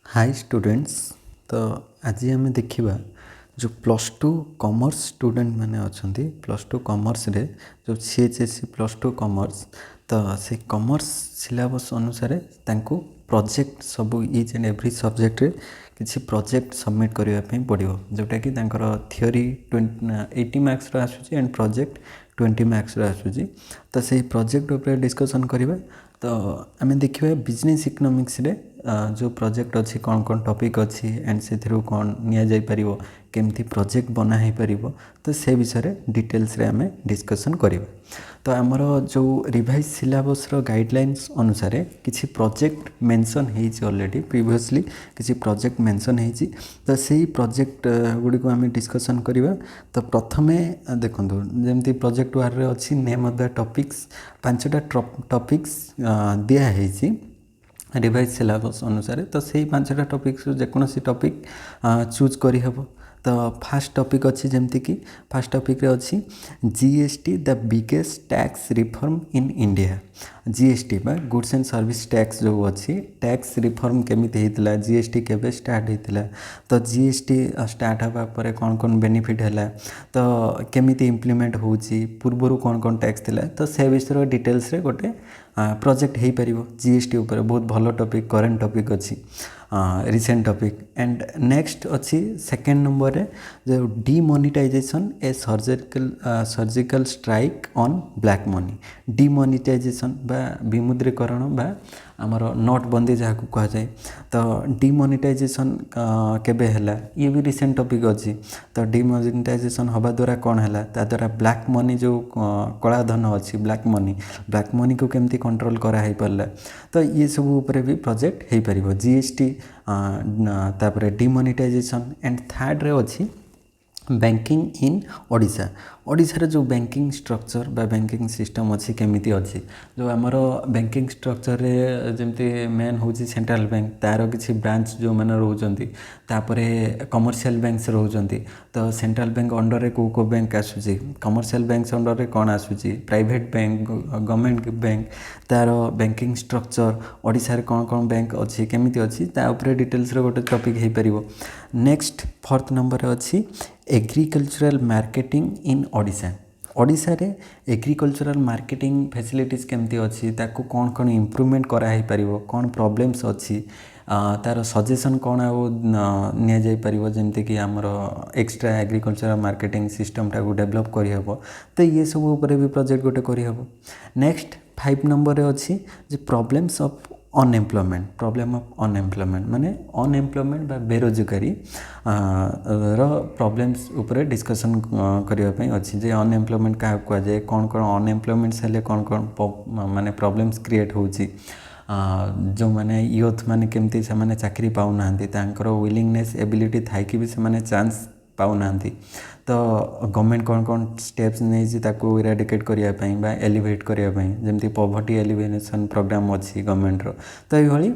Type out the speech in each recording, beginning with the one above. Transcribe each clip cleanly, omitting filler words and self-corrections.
Hi students. तो आज आम देखा जो प्लस टू कॉमर्स स्टूडेंट मैंने अच्छा प्लस टू कॉमर्स रे जो CHSC प्लस टू कॉमर्स तो से कॉमर्स सिलेबस अनुसार तांको प्रोजेक्ट सब इच एंड एवरी सब्जेक्ट रे किसी प्रोजेक्ट सबमिट करने पड़ो जोटा कि थियोरी 80 मार्क्स आसूँ एंड प्रोजेक्ट 20 मार्क्स आसूँ। तो से प्रोजेक्ट उपर डिस्कसन करवा। तो आम देखा बिजनेस इकोनॉमिक्स रे जो प्रोजेक्ट अच्छी कौन कौन टॉपिक अच्छी एंड से कौन नि केमती प्रोजेक्ट बना ही पार तो से विषय डिटेल्स रे आम डिस्कसन करवा। तो आमर जो रिवाइज सिलेबस गाइडलाइंस अनुसार किसी प्रोजेक्ट मेंशन है ऑलरेडी प्रीवियसली किसी प्रोजेक्ट मेंशन है। तो से प्रोजेक्ट गुड़ी को आम डिस्कसन करवा। तो प्रथमे देखो जमी प्रोजेक्ट वार रे अच्छी नेम ऑफ द टॉपिक्स 5टा टॉपिक्स दिखाई रिवाइज सिलेबस अनुसार। तो से 5टा टॉपिक्स जेकोसी टॉपिक चूज करहब। तो फास्ट टॉपिक अच्छी जमती कि फास्ट टॉपिक रे अच्छी GST the biggest tax reform in India. GST बा गुड्स एंड सर्विस टैक्स जो अच्छी टैक्स रिफॉर्म केमिति होता GST केबे स्टार्ट होता तो GST स्टार्ट हवा पर कौन कौन बेनिफिट है तो केमिति इम्प्लीमेंट होची पूर्वर कौन कौन टैक्स थिला तो से विषय डिटेल्स रे गोटे प्रोजेक्ट हो पार GST उपर बहुत भल टॉपिक करेंट टॉपिक अच्छी रिसेंट टॉपिक। एंड नेक्स्ट अच्छी सेकेंड नंबर रे जो डिमोनिटाइजेशन ए surgical strike on black money. Demonetization बा विमुद्रीकरण बा आमर नोटबंदी जहाँ को कह जाए तो डिमोनिटाइजेशन केबे हैला ये भी रिसेंट टॉपिक अच्छी। तो डिमोनिटाइजेशन हवा द्वारा कौन है द्वारा ब्लैक मनी जो कला धन अच्छी ब्लैक मनी को केमती कंट्रोल करा ही पारला तो ये सब ऊपर भी प्रोजेक्ट हो पार GST तापर डिमोनिटाइजेशन। एंड थर्ड रे अच्छी बैंकिंग इन ओडिशा। ओडिशा जो बैंकिंग स्ट्रक्चर बा बैंकिंग सिस्टम अच्छी केमिति अच्छी जो आमर बैंकिंग स्ट्रक्चर रे जमती मेन हूँ सेंट्रल बैंक तार किसी ब्रांच जो मैंने रोचंती तापरे कमर्शियल बैंक्स रोचंती। तो सेंट्रल बैंक अंडर रे को बैंक आसूची कमर्शियल बैंक्स अंडर रे कौन आसूची प्राइवेट बैंक गवर्नमेंट बैंक तार बैंकिंग स्ट्रक्चर ओडिशा रे कौन कौन बैंक अच्छी केमिति अच्छी ता उपरे डिटेल्स रे गोटे टॉपिक हो पार। नेक्स्ट फोर्थ नंबर अच्छी agricultural marketing in Odisha. Odisha रे एग्रीकल्चरल मार्केटिंग फैसिलिटीज केमती अच्छी ताकू कौन कौन इम्प्रूवमेंट करा ही पारिबो कौन प्रॉब्लम्स अच्छी तार सजेशन कौन नि जाई पारिबो जमती कि आमर एक्स्ट्रा एग्रीकल्चरल मार्केटिंग सिस्टम टाकू डेवलप करहब। तो ये सब ऊपर भी प्रोजेक्ट गोटे करहब। नेक्स्ट 5 नंबर रे अच्छी जे problems of unemployment. Problem of unemployment माने अनएम्प्लॉयमेंट बा बेरोजगारी प्रॉब्लम्स ऊपर डिस्कसन करने अच्छी जे अनएम्प्लॉयमेंट क्या कह जाए कौन कौन अनएम्प्लॉयमेंट से कौन कौन माने प्रॉब्लम्स क्रिएट होची जो माने यूथ माने केमती से माने चाकरी पाऊना विलिंगनेस एबिलिटी थाई कि भी से माने चांस पाऊना। तो गवर्नमेंट कौन कौन स्टेप्स नहीं इराडिकेट करने एलिवेट करने जमती पॉवर्टी एलिवेशन प्रोग्राम अच्छी गवर्नमेंट रो। तो ये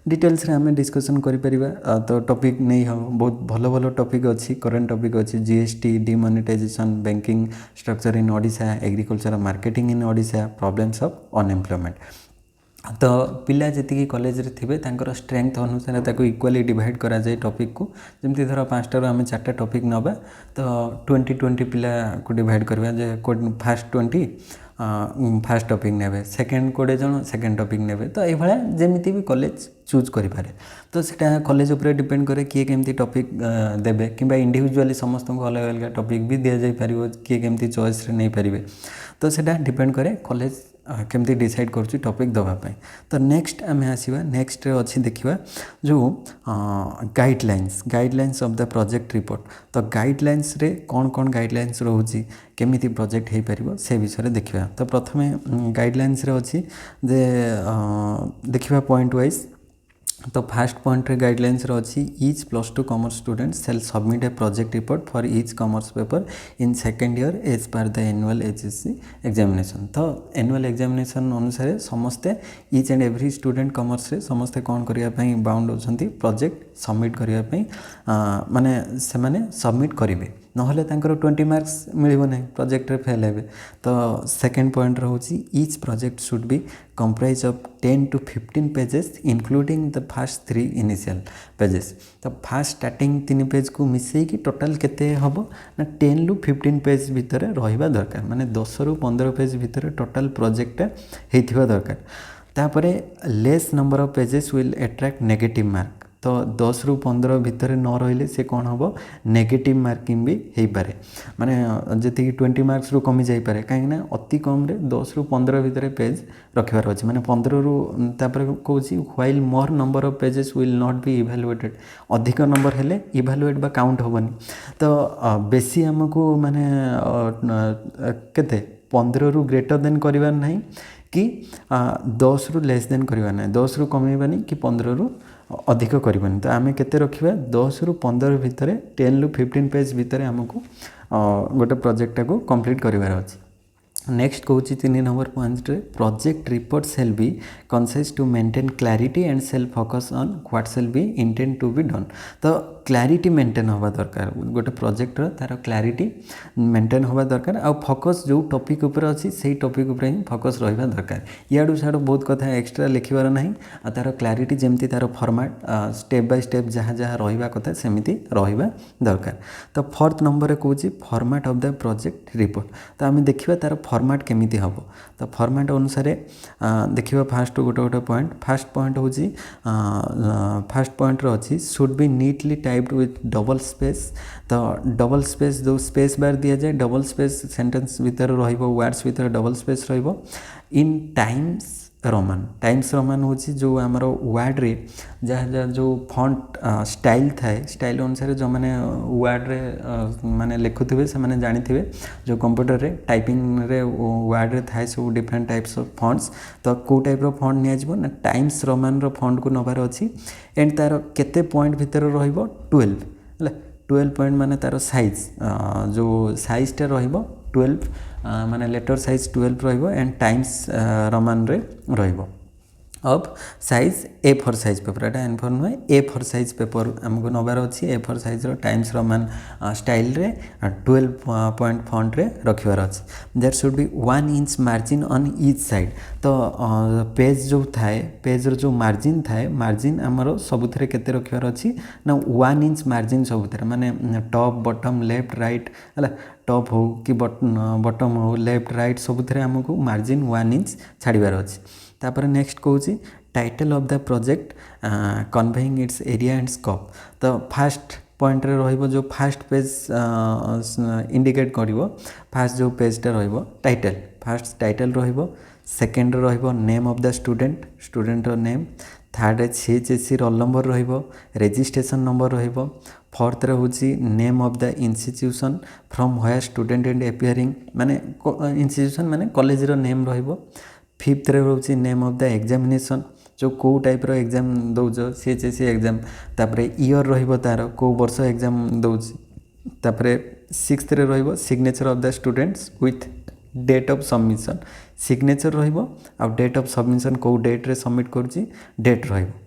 डिटेल्स रे आम डिस्कसन करिपरिबा। तो टॉपिक नहीं हम बहुत भल भल टॉपिक अच्छी करेंट टॉपिक अच्छी GST demonetisation banking structure in Odisha agriculture marketing in Odisha problems of unemployment. तो पिला जी कॉलेज रे थिबे तांकर स्ट्रेंथ अनुसार ताको इक्वाली डिवाइड करा जाए टॉपिक को जमती धर 5टार आम 4टा टॉपिक नबा तो 20-20 पिला को डिवाइड करवा जे फास्ट 20 फास्ट टॉपिक नेबे सेकेंड 20 जन सेकेंड टॉपिक नेबे। तो ये भाया जमीती भी कॉलेज चूज करें तो सेटा कॉलेज उपर डिपेंड करे किए केमती टॉपिक देबे किंबा इंडिविजुअली समस्त को अलग अलग टॉपिक भी दि जाई पारिबो किए केमती चॉइस रे नहीं पारिबे। तो सेटा डिपेंड करे कॉलेज केमती डिसाइड करुच्ची टॉपिक दवापाई। तो नेक्स्ट आम आसवा नेक्स्ट अच्छी देखा जो guidelines of the project report. तो गाइडलाइंस रे कौन कौन गाइडलाइंस रोची केमिति प्रोजेक्ट हो पार से विषय देखा। तो प्रथमे गाइडलाइंस रे अच्छी जे देखा पॉइंट वाइज। तो फास्ट पॉइंट रे गाइडलाइंस अच्छी each +2 commerce student shall submit a project report for each commerce paper in second year as per the annual HSC examination. तो एनुअल एग्जामिनेशन अनुसार समस्ते each and every student commerce रे समस्ते कौन करने bound होती प्रोजेक्ट सबमिट करने माने से सबमिट करेंगे। नहले तांकर 20 मार्क्स मिलिबो नहीं प्रोजेक्ट रे फेल हेबे। तो सेकंड पॉइंट रहउची each project should be comprise of 10 to 15 pages including the first 3 initial pages. तो फर्स्ट स्टार्टिंग 3 पेज को मिसई कि टोटल केते हबो ना 10 ରୁ 15 पेज भितर रहिबा दरकार, माने 10 ରୁ 15 पेज भितर टोटल प्रोजेक्ट हेथिबा दरकार। तापरे less number of pages will attract negative mark. तो 10 ରୁ 15 भितर न रहिले से कौन हम नेगेटिव मार्किंग भी हो पारे, माने जी 20 मार्क्स रू कमी जाई पारे कहीं अति कम रे 10 ରୁ 15 भितर पेज रखिबार अछि, माने 15 रू तापर कहूँ while more number of pages will not be evaluated. अधिक नंबर हेले इवैल्यूएट बा काउंट होबनी। तो बेसी हमको माने केते 15 ରୁ ग्रेटर देन करिवार नहीं कि 10 ରୁ लेस देन करिवार नहीं, 10 ରୁ कमेबानी कि 15 ରୁ अधिक करवानी। तो आम के रखा 10 ରୁ 15 भितर 10 ରୁ 15 पेज भितर आमको गोटे प्रोजेक्ट को कंप्लीट करार अच्छे। नेक्स्ट कहूँ 3 नंबर पॉइंट रे project report shall be concise to maintain clarity and shall focus on what shall be intended to be done. तो क्लैरिटी मेंटेन होगा दरकार, गोटे प्रोजेक्ट तार क्लैरिटी मेंटेन होगा दरकार, आ फोकस जो टॉपिक ऊपर अच्छी से टॉपिक ऊपर ही फोकस रहा दरकार। इयाड़ू सियाड़ू बहुत कथा एक्स्ट्रा लिखबार ना, तार क्लैरिटी जमती तार फॉर्मेट स्टेप बाय स्टेप जहाँ जहाँ रहा कथा सेमती रहा दरकार। तो फोर्थ नंबर कहूँ format of the project report. तो आम देखा तार फॉर्मेट केमिति हम। तो फॉर्मेट अनुसार देखिए फास्ट गोटे गोटे पॉइंट। फास्ट पॉइंट हूँ फास्ट पॉइंट अच्छी should be neatly typed with double space. तो डबल स्पेस जो स्पेस बार दि जाए डबल स्पेस सेंटेंस भितर वर्ड्स भितर double space in Times Roman. Times Roman हूँ जो आमर वर्ड रे जहाँ जहाँ जो फॉन्ट स्टाइल थाए स्टाइल अनुसार जो मैंने वर्ड रे माने लिखुवे से मैंने जानी जो कंप्यूटर रे टाइपिंग रे वर्ड रे थाए सब डिफरेंट टाइप्स ऑफ फॉन्ट्स। तो कौ टाइप रो फॉन्ट निया ना टाइम्स रोमान रो फॉन्ट को नबार अच्छी। एंड तार केते पॉइंट भितर रहिबो 12 है 12 पॉइंट माने तार साइज जो साइजटा रहिबो 12 माने लेटर साइज 12 रहिबो एंड टाइम्स रोमान रे रहिबो। अब साइज A4 साइज पेपर एटा N4 नुहे A4 साइज पेपर आमको नबार अच्छी। A4 साइज रो टाइम्स रोमान स्टाइल रे 12 पॉइंट फॉन्ट रे रखिबार अच्छी। There should be 1 inch margin on each side. तो पेज जो थाए पेज रो जो मार्जिन थाए मार्जिन आमर सबुथरे केते रखिबार अच्छी ना 1 इंच मार्जिन सबुथरे माने टॉप बॉटम लेफ्ट राइट है टॉप हो कि बॉटम हो लेफ्ट राइट सबुथरे आमको मार्जिन 1 इंच छाड़बार अच्छी। तापर नेक्स्ट कहूँ title of the project conveying its area and scope. तो फास्ट पॉइंट रे रहिबो जो फास्ट पेज इंडिकेट करिवो फास्ट जो पेजटा रहिबो टाइटल फास्ट टाइटल रहिबो। सेकेंड रहिबो name of the student student रो name. Third CHSC roll number रहिबो रजिस्ट्रेशन नंबर रहिबो। फोर्थ रे होची name of the institution from where student and appearing माने इंस्टीट्यूशन माने कॉलेज रो नेम रहिबो। फिफ्थ रे होची नेम ऑफ द एग्जामिनेशन जो कौ टाइप रो एग्जाम दौज CHSC एग्जाम। तापरे ईयर रहिबो तार कौ वर्ष एग्जाम दौज। तापरे सिक्स्थ रे रहिबो signature of the students with date of submission signature रहिबो आ डेट ऑफ सबमिशन कौ डेट रे सबमिट करूची डेट रहिबो।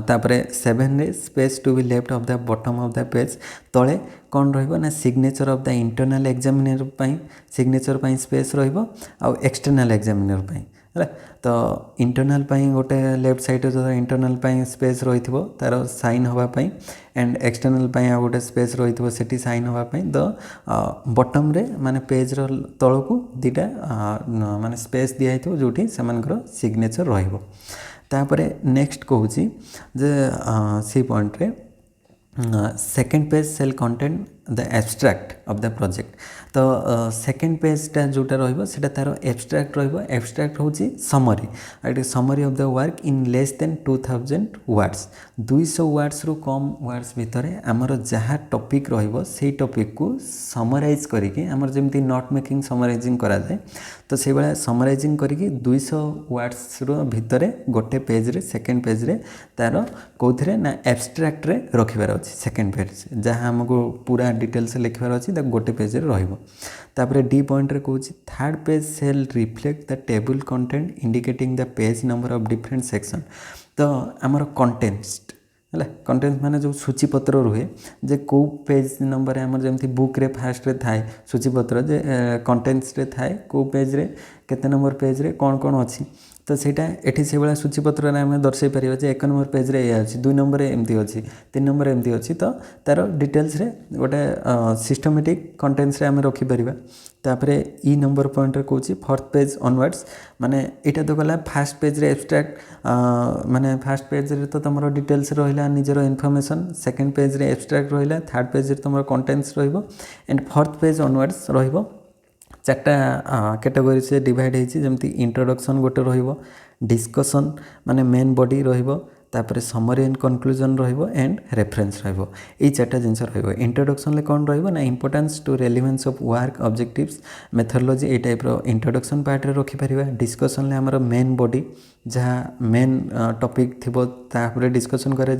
तापरे 7 रे space to be left of the bottom of the page तले कौन रहिबो ना signature of the internal examiner पई सिग्नेचर पई स्पेस रहिबो आ एक्सटर्नल एग्जामिनर पई है। तो इंटरनल पई गोटे लेफ्ट साइड जो इंटरनल पई स्पेस रही तार साइन हवा पई एंड एक्सटर्नल पई आ गोटे स्पेस रही सेठी साइन हवा पई। तो बॉटम रे माने पेज रो तळको दीटा माने स्पेस दिया हितो जोठी सेमानकर सिग्नेचर रहिबो। तापरे नेक्स्ट कहूँ जे सी पॉइंट रे second page shall content the abstract of the project. तो सेकेंड पेजटा जोटा रहिबो सेटा तार एब्स्ट्रैक्ट रहिबो। एब्स्ट्रैक्ट होची summary at summary of the work in less than 2000 words 200 words रु कम वर्ड्स भितर आमर जहाँ टॉपिक रहिबो सेही टॉपिक को समराइज करिके आमर जेमती नोट मेकिंग समराइजिंग करा जाए। तो से भाया समराइजिंग करिके 200 वर्ड्स रो भितर गोटे पेज रे सेकेंड पेज रे तार कौथिरे ना एब्स्ट्रैक्ट रे रखिबार अछि। सेकेंड पेज जहाँ हमको पूरा डिटेल्स लिखबार अछि गोटे पेज रे रहिबो। तापरे डी पॉइंट रे कहूँ third page shall reflect the table content indicating the page number of different section. तो आमर कंटेंट है कंटेन्स माने जो सूचीपत्र रुहे जे कौ पेज नंबर आम जमी बुक रे फास्ट रे थाए सूचीपत्र जे कंटेन्स रे थाए कौ पेज रे केते नंबर पेज रे कौन कौन अच्छी तो ସେଇଟା ଏଠି ସେଇଭଳିଆ ସୂଚୀପତ୍ରରେ ଆମେ ଦର୍ଶାଇ ପାରିବା ଯେ 1 ନମ୍ବର ପେଜ୍ରେ ଏଇଆ ଅଛି 2 ନମ୍ବରରେ ଏମିତି ଅଛି 3 ନମ୍ବରରେ ଏମିତି ଅଛି ତ ତା'ର ଡିଟେଲ୍ସରେ ଗୋଟେ ସିଷ୍ଟମେଟିକ୍ କଣ୍ଟେନ୍ସରେ ଆମେ ରଖିପାରିବା ତାପରେ ଇ ନମ୍ବର ପଏଣ୍ଟରେ କହୁଛି 4th ପେଜ୍ ଅନୱାର୍ଡ଼ସ୍ ମାନେ ଏଇଟା ତ ଗଲା ଫାର୍ଷ୍ଟ ପେଜ୍ରେ ଏବଷ୍ଟ୍ରାକ୍ଟ ମାନେ ଫାର୍ଷ୍ଟ ପେଜ୍ରେ ତ ତୁମର ଡିଟେଲ୍ସ ରହିଲା ନିଜର ଇନଫର୍ମେସନ୍ ସେକେଣ୍ଡ ପେଜ୍ରେ ଏବଷ୍ଟ୍ରାକ୍ଟ ରହିଲା ଥାର୍ଡ଼ ପେଜ୍ରେ ତୁମର କଣ୍ଟେନ୍ସ ରହିବ ଆଣ୍ଡ 4th ପେଜ୍ ଅନୱାର୍ଡ଼ସ୍ ରହିବ चार्टा कैटेगोरी से डिवाइड होती जमी इंट्रोडक्शन गोटे डिस्कसन माने मेन बॉडी तापर summary and conclusion and reference यही चार्टा जिनस इंट्रोडक्शन कौन रहा importance to relevance of work objectives methodology ये टाइप इंट्रोडक्शन पार्ट रे रखिपर डिस्कसन आमर मेन बॉडी जहाँ मेन टॉपिक थी तापर डिस्कसन करा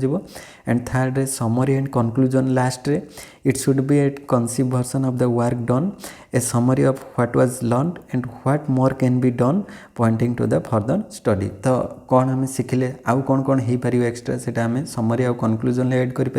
and third summary and conclusion last रे it should be a concise version of the work done a summary of what was learned and what more can be done pointing to the further study तो कौन आम शिखिले आउ कौन कौन हो पार extra से आम समरी आउ कनक्लूजन ऐड कर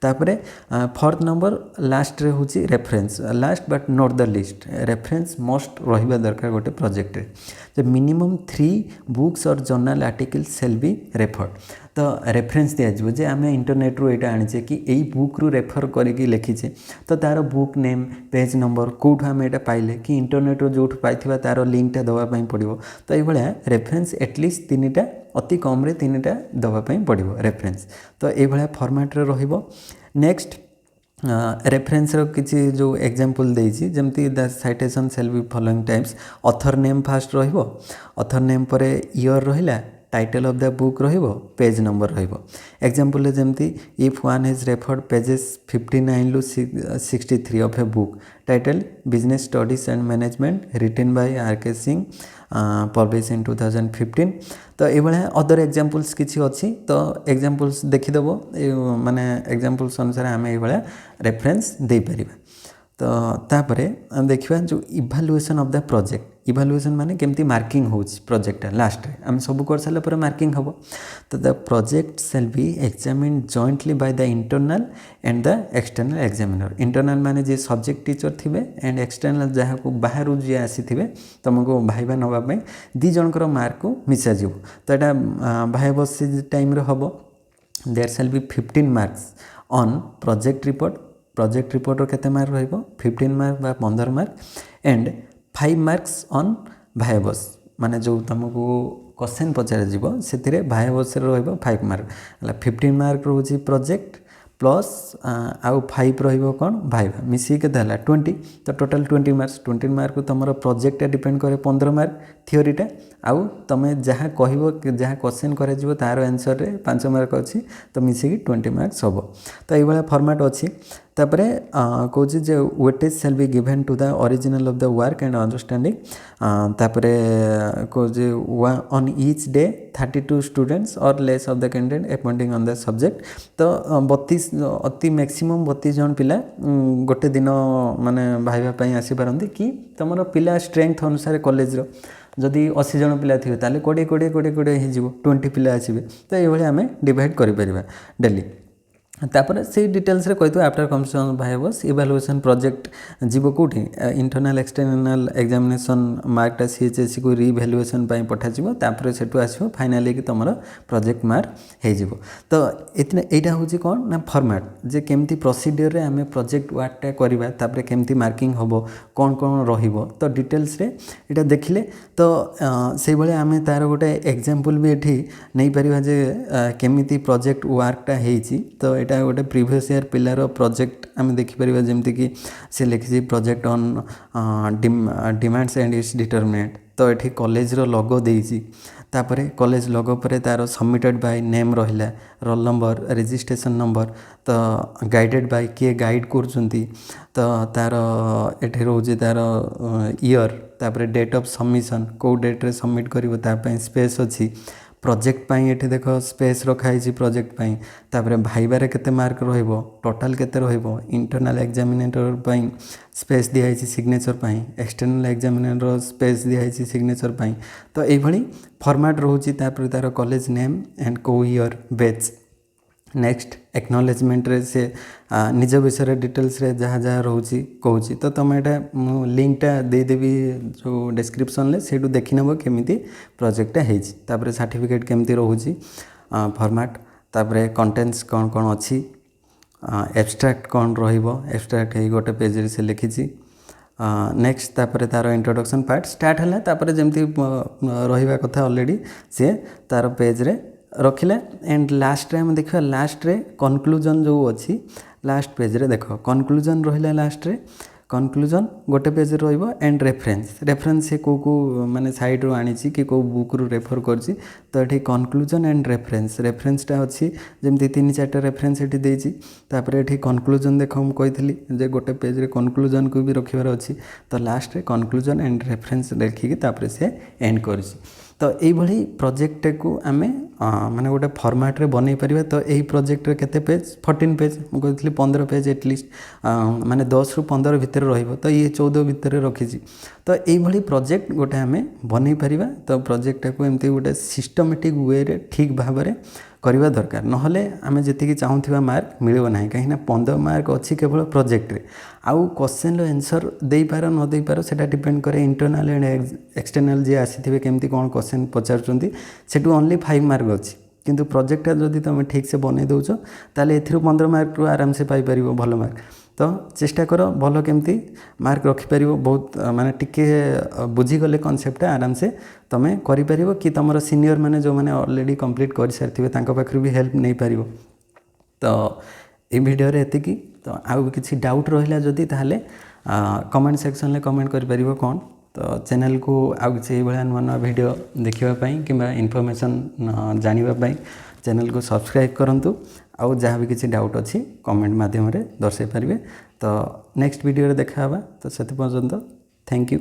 तापरे 4th नंबर लास्ट रे हूँ reference last but not the least reference must रहा दरकार गोटे प्रोजेक्ट रे minimum 3 books or journal article shall be referred तो रेफरेंस दिज्व जे आम इंटरनेट रू यहाँ आनीचे कि यही बुक रू रेफर करके लिखीचे तो तार बुक नेम पेज नंबर कौटू आम यहाँ पाइले कि इंटरनेट रू जो पाई तार लिंकटा देवाई पड़ो तो ये रेफरेंस एटलिस्ट 3टा अति कम रे 3टा देवाई पड़ो रेफरेंस तो ये फॉर्मेट रे रहिबो नेक्स्ट रेफरेंस रो किसी जो एग्जांपल देइछि जमती the citation shall be following types author name first रहिबो ऑथर नेम परे ईयर रहिला टाइटल ऑफ द बुक रहिबो पेज नंबर रहिबो एग्जांपल जमती if one is referred pages 59 to 63 of a book title business studies and management written by R K. Singh publish in 2015 तो ये other examples किसी अच्छी तो एग्जांपल्स देखीदेव माने एग्जांपल्स अनुसार आम ये रेफरेंस दे पारिबा तो तापरे देखिबा जो evaluation of the project evaluation माने केमती मार्किंग हो प्रोजेक्ट लास्ट रे आम सब कर सारा पर मार्किंग हम तो the project shall be examined jointly by the internal and the external examiner internal माने जे सब्जेक्ट टीचर थिबे एंड एक्सटर्नल जहाँ को बाहर जी आसी थे तुमको भाइबा नापी दी जनकर मार्क को मिसा जीव तो यहाँ भाई बस टाइम हम there shall be 15 marks on project report केते मार्क रहिबो 15 मार्क बा 15 मार्क एंड 5 मार्क्स ऑन भाई बस माने जो तुमको क्वेश्चन पचार जीव से भाई बस रो 5 मार्क 15 मार्क रोचे प्रोजेक्ट प्लस आउ 5 रहिबो कौन भाइबा मिसी के 20 तो टोटल 20 मार्क तुम प्रोजेक्ट डिपेंड करे 15 मार्क थियोरीटा आउ तुम जहाँ कह जहाँ क्वेश्चन कर तार आंसर रे 5 मार्क अच्छी तो मिसिकी 20 मार्क्स हम तो ये फॉर्मेट अच्छी तापरे कौन जे weightage shall be given to the original of the work and understanding तापरे कौन जे ऑन ईच डे 32 स्टूडेंट्स और less of the candidate appointing on the subject तो 32 अति मैक्सिमम 32 जन पिला गोटे दिन माने भाइबा आसी पारती कि तुम पिला स्ट्रेंथ अनुसार कॉलेज रो जदि 80 जन पिला थे ताले 20 हो 20 पिला आसबे तो ये आम डिवाइड कर डेली तापर से डिटेल्स रे कहतो आफ्टर कंप्लीशन भाई बस इवैल्यूएशन प्रोजेक्ट जीव कोठी इंटरनल एक्सटर्नल एग्जामिनेशन मार्कटा सीएचएससी को रिवैल्यूएशन पई पठा जीव तापर सेटु आसीबो फाइनली कि तमरो प्रोजेक्ट मार्क हे जीव तो इतने एटा होची कोन ना फॉर्मेट जे केमती प्रोसीजर रे हमें प्रोजेक्ट वर्कटा करबा तापर केमती मार्किंग होबो कोन कोन रहिबो तो डिटेल्स रे एटा देखिले तो सेहि भले हमें तार गोटे एग्जांपल भी एठी नै परिबा जे केमिति प्रोजेक्ट वर्कटा हेची तो एटा गोटे प्रीवियस ईयर पिलार प्रोजेक्ट आम देखिपर जमती कि से लिखी project on demands and it's determinant तो ये कॉलेज रो लोगो देइछि तापरे कॉलेज लोगो पर तार सबमिटेड बाय नेम रहिला रोल नंबर रजिस्ट्रेशन नंबर तो गाइडेड बाय किए गाइड करछंती तो तार एठी रोजे तार ईयर तापरे डेट ऑफ सबमिशन को डेट रे सबमिट करिवो ता पय स्पेस अछि प्रोजेक्ट पाई एठी देखो स्पेस रखाई प्रोजेक्ट पाई तापरे भाइबारे केते मार्क रहिबो टोटल केते रहिबो इंटरनल एग्जामिनेटर पाई स्पेस दिखाई सिग्नेचर पाई एक्सटर्नल एग्जामिनेटर स्पेस दिखाई सिग्नेचर पाई तो ये फॉर्मेट रोची तापर तार कॉलेज नेम एंड को ईयर बैच नेक्स्ट एक्नॉलेजमेंट रे से निज विषय डिटेल्स रे जहाँ जहाँ रोचे कहूँ तो तुम यहाँ लिंकटा देदेवी जो डिस्क्रिप्शन से देखी नब केमी प्रोजेक्टा होपर सर्टिफिकेट केमती रोचे फॉर्मेट तापर कंटेंट्स कौन कौन अच्छी एब्स्ट्रैक्ट कौन रब्स्ट्रैक्ट हो गोटे पेज रे से लिखी नेक्स्ट तापर तार इंट्रोडक्शन पार्ट स्टार्ट है तापर जमती रहा कथा ऑलरेडी सी तार पेज रे रखिले एंड लास्ट रे हम देखा लास्ट रे कनक्लूजन जो अच्छी लास्ट पेज रे देख कनक्लूजन रहा लास्ट रे कनक्लूजन गोटे पेज रही एंड रेफरेन्स से को माने साइड रू आनी कि कौ बुक रू रेफर करछि तो ये कनक्लूजन एंड रेफरेन्सटा अच्छी जमी 3-4 रेफरेन्स ये देती तापर ये कनक्लूजन देख मुझे कही गोटे पेज रे कनक्लूजन को भी रखिबार अच्छी तो लास्ट रे कनक्लूजन एंड रेफरेन्स लिखिकी तापर से एंड कर तो यही प्रोजेक्ट को आम माने गोटे फॉर्मेट रे बनै परिबा तो यही प्रोजेक्ट रे केते पेज 14 पेज मुझे कहती 15 पेज एटलिस्ट माने 10 रू 15 भितर रहिबो तो ये 14 भितर रखी तो यही प्रोजेक्ट गोटे आम बनै परिबा तो प्रोजेक्ट को एमती गोटे सिस्टमेटिक वे रे ठीक भाव में करवा दरकार नहले आम जी चाहूबा मार्क मिलना ना कहीं 15 मार्क अच्छी केवल प्रोजेक्ट रे आउ क्वेश्चन आंसर दे पार न दे पार से डिपेंड करे इंटरनाल एंड एक्सटर्नाल जी आसी केमती कौन क्वेश्चन पचार से ओनली 5 मार्क अच्छी किंतु प्रोजेक्टा जदि तुम ठीक से बन दौच ताले 15 मार्क रू आराम से पाइपर भल मार्क तो चेष्टा कर भल केमती मार्क रखिपर बहुत माने टिके बुझीगले कनसेप्टा आराम से तुम कर कि तुम सीनियर माने जो मैंने ऑलरेडी कंप्लीट कर सारी पाखर भी हेल्प नहीं पार तो ये वीडियो एतिकी तो आउ किसी डाउट रहा जदि ताहले कमेंट सेक्शन में कमेंट कर कौन तो चैनल को आउ किसी नुआ नुआ वीडियो देखापी कि इनफॉरमेशन जानापी चैनल को सब्सक्राइब करूँ आउ जहाँ भी किसी डाउट अच्छी कमेंट माध्यम दर्शाई पारे तो नेक्स्ट वीडियो देखा तो से पर्यंत थैंक यू।